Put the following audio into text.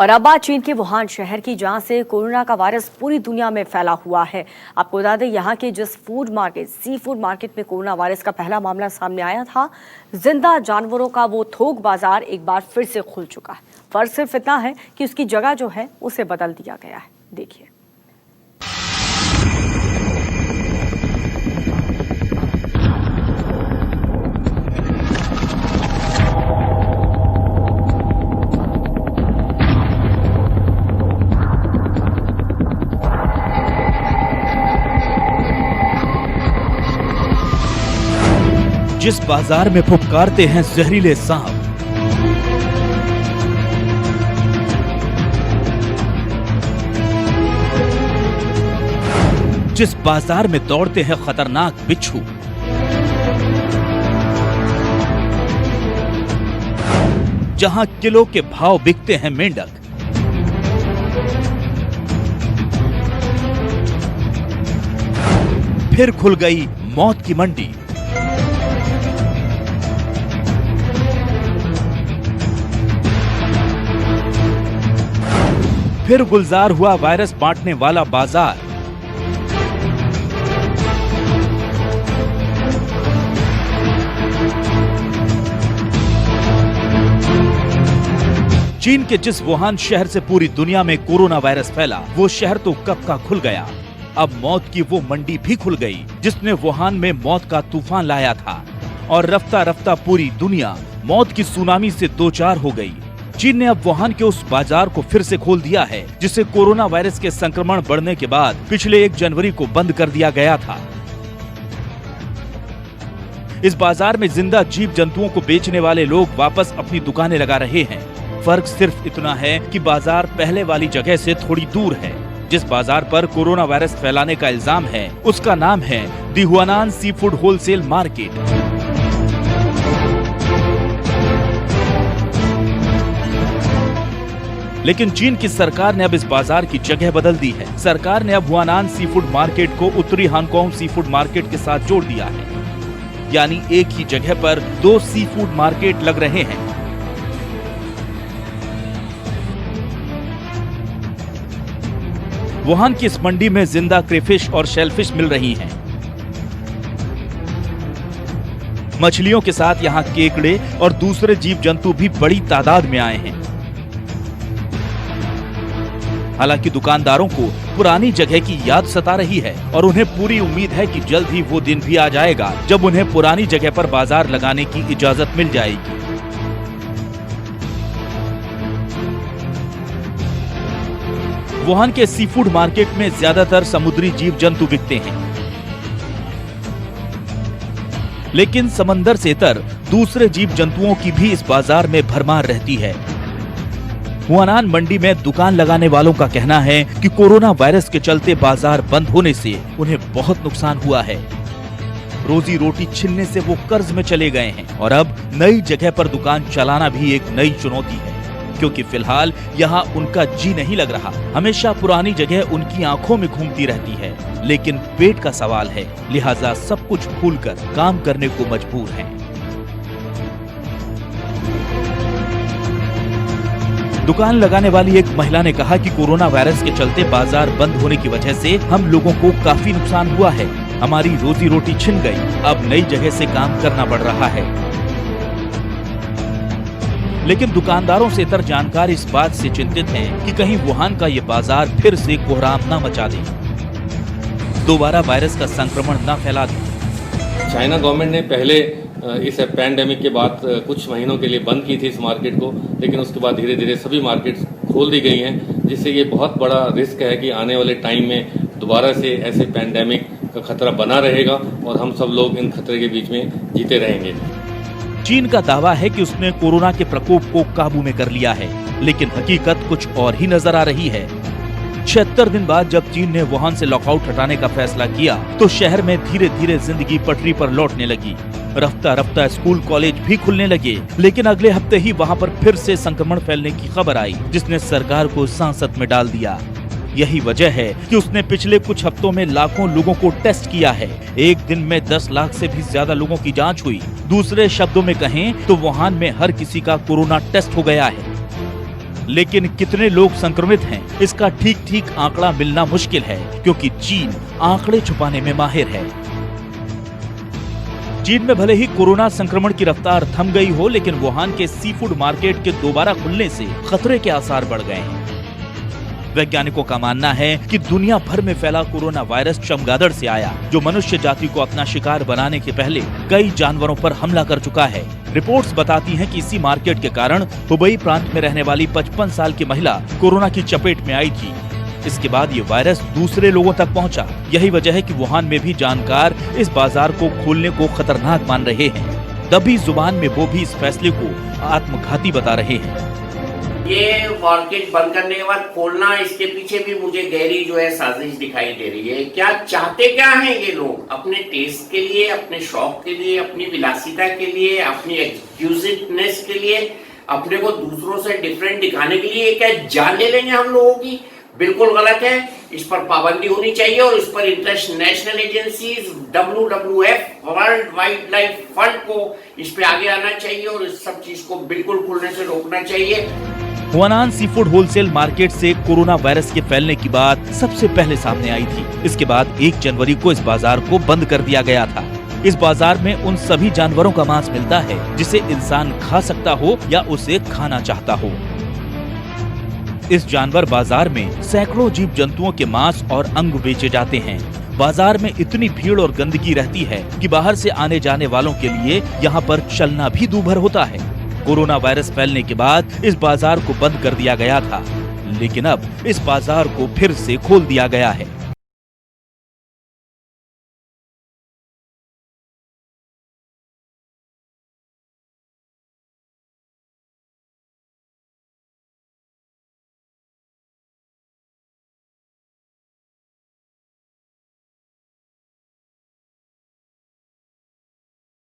और अब बात चीन के वुहान शहर की, जहां से कोरोना का वायरस पूरी दुनिया में फैला हुआ है। आपको बता दें, यहाँ के जिस सी फूड मार्केट में कोरोना वायरस का पहला मामला सामने आया था, जिंदा जानवरों का वो थोक बाजार एक बार फिर से खुल चुका है। फर्क सिर्फ इतना है कि उसकी जगह जो है उसे बदल दिया गया है। देखिए। जिस बाजार में फुफकारते हैं जहरीले सांप, जिस बाजार में दौड़ते हैं खतरनाक बिच्छू, जहां किलो के भाव बिकते हैं मेंढक, फिर खुल गई मौत की मंडी। फिर गुलजार हुआ वायरस बांटने वाला बाजार। चीन के जिस वुहान शहर से पूरी दुनिया में कोरोना वायरस फैला, वो शहर तो कब का खुल गया। अब मौत की वो मंडी भी खुल गई जिसने वुहान में मौत का तूफान लाया था, और रफ्ता रफ्ता पूरी दुनिया मौत की सुनामी से दो चार हो गई। चीन ने अब वुहान के उस बाजार को फिर से खोल दिया है जिसे कोरोना वायरस के संक्रमण बढ़ने के बाद पिछले 1 जनवरी को बंद कर दिया गया था। इस बाजार में जिंदा जीव जंतुओं को बेचने वाले लोग वापस अपनी दुकानें लगा रहे हैं। फर्क सिर्फ इतना है कि बाजार पहले वाली जगह से थोड़ी दूर है। जिस बाजार पर कोरोना वायरस फैलाने का इल्जाम है, उसका नाम है दी हुआनान सी फूड होलसेल मार्केट। लेकिन चीन की सरकार ने अब इस बाजार की जगह बदल दी है। सरकार ने अब हुआनान सी फूड मार्केट को उत्तरी हांगकांग सी फूड मार्केट के साथ जोड़ दिया है, यानी एक ही जगह पर 2 सी फूड मार्केट लग रहे हैं। वुहान की इस मंडी में जिंदा क्रेफिश और शेलफिश मिल रही हैं। मछलियों के साथ यहाँ केकड़े और दूसरे जीव जंतु भी बड़ी तादाद में आए हैं। हालांकि दुकानदारों को पुरानी जगह की याद सता रही है और उन्हें पूरी उम्मीद है कि जल्द ही वो दिन भी आ जाएगा जब उन्हें पुरानी जगह पर बाजार लगाने की इजाजत मिल जाएगी। वुहान के सी फूड मार्केट में ज्यादातर समुद्री जीव जंतु बिकते हैं, लेकिन समंदर से इतर दूसरे जीव जंतुओं की भी इस बाजार में भरमार रहती है। हुआनान मंडी में दुकान लगाने वालों का कहना है कि कोरोना वायरस के चलते बाजार बंद होने से उन्हें बहुत नुकसान हुआ है। रोजी रोटी छिनने से वो कर्ज में चले गए हैं और अब नई जगह पर दुकान चलाना भी एक नई चुनौती है, क्योंकि फिलहाल यहाँ उनका जी नहीं लग रहा। हमेशा पुरानी जगह उनकी आंखों में घूमती रहती है, लेकिन पेट का सवाल है, लिहाजा सब कुछ भूलकर काम करने को मजबूर हैं। दुकान लगाने वाली एक महिला ने कहा कि कोरोना वायरस के चलते बाजार बंद होने की वजह से हम लोगों को काफी नुकसान हुआ है। हमारी रोजी रोटी छिन गई, अब नई जगह से काम करना पड़ रहा है। लेकिन दुकानदारों से इतर जानकार इस बात से चिंतित हैं कि कहीं वुहान का ये बाजार फिर से कोहराम न मचा दे, दोबारा वायरस का संक्रमण न फैला दे। चाइना गवर्नमेंट ने पहले इस पैंडेमिक के बाद कुछ महीनों के लिए बंद की थी इस मार्केट को, लेकिन उसके बाद धीरे धीरे सभी मार्केट्स खोल दी गई हैं, जिससे ये बहुत बड़ा रिस्क है कि आने वाले टाइम में दोबारा से ऐसे पैंडेमिक का खतरा बना रहेगा और हम सब लोग इन खतरे के बीच में जीते रहेंगे। चीन का दावा है कि उसने कोरोना के प्रकोप को काबू में कर लिया है, लेकिन हकीकत कुछ और ही नजर आ रही है। 76 दिन बाद जब चीन ने वुहान से लॉकआउट हटाने का फैसला किया, तो शहर में धीरे धीरे जिंदगी पटरी पर लौटने लगी। रफ्ता रफ्ता स्कूल कॉलेज भी खुलने लगे, लेकिन अगले हफ्ते ही वहां पर फिर से संक्रमण फैलने की खबर आई, जिसने सरकार को सांसत में डाल दिया। यही वजह है कि उसने पिछले कुछ हफ्तों में लाखों लोगों को टेस्ट किया है। एक दिन में 10 लाख से भी ज्यादा लोगों की जांच हुई। दूसरे शब्दों में कहें तो वुहान में हर किसी का कोरोना टेस्ट हो गया है। लेकिन कितने लोग संक्रमित हैं, इसका ठीक आंकड़ा मिलना मुश्किल है, क्योंकि चीन आंकड़े छुपाने में माहिर है। चीन में भले ही कोरोना संक्रमण की रफ्तार थम गई हो, लेकिन वुहान के सी फूड मार्केट के दोबारा खुलने से खतरे के आसार बढ़ गए हैं। वैज्ञानिकों का मानना है कि दुनिया भर में फैला कोरोना वायरस चमगादड़ से आया, जो मनुष्य जाति को अपना शिकार बनाने के पहले कई जानवरों पर हमला कर चुका है। रिपोर्ट्स बताती हैं कि इसी मार्केट के कारण हुबई प्रांत में रहने वाली 55 साल की महिला कोरोना की चपेट में आई थी। इसके बाद ये वायरस दूसरे लोगों तक पहुंचा। यही वजह है कि वुहान में भी जानकार इस बाजार को खोलने को खतरनाक मान रहे हैं। दबी जुबान में वो भी इस फैसले को आत्मघाती बता रहे हैं। ये मार्केट बंद करने के बाद खोलना, इसके पीछे भी मुझे गहरी जो है साजिश दिखाई दे रही है। क्या चाहते क्या हैं ये लोग? अपने टेस्ट के लिए, अपने शौक के लिए, अपनी विलासिता के लिए, अपनी एक्सक्लूसिवनेस के लिए, अपने को दूसरों से डिफरेंट दिखाने के लिए क्या जान ले लेंगे हम लोगों की? बिल्कुल गलत है। इस पर पाबंदी होनी चाहिए और इस पर international agencies, WWF, world wild life fund को इस पे आगे आना चाहिए और इस सब चीज को बिल्कुल खुलने से रोकना चाहिए। हुआनान सी फूड होलसेल मार्केट से कोरोना वायरस के फैलने की बात सबसे पहले सामने आई थी। इसके बाद 1 जनवरी को इस बाजार को बंद कर दिया गया था। इस बाजार में उन सभी जानवरों का मांस मिलता है जिसे इंसान खा सकता हो या उसे खाना चाहता हो। इस जानवर बाजार में सैकड़ों जीव जंतुओं के मांस और अंग बेचे जाते हैं। बाजार में इतनी भीड़ और गंदगी रहती है कि बाहर से आने जाने वालों के लिए यहाँ पर चलना भी दूभर होता है। कोरोना वायरस फैलने के बाद इस बाजार को बंद कर दिया गया था, लेकिन अब इस बाजार को फिर से खोल दिया गया है।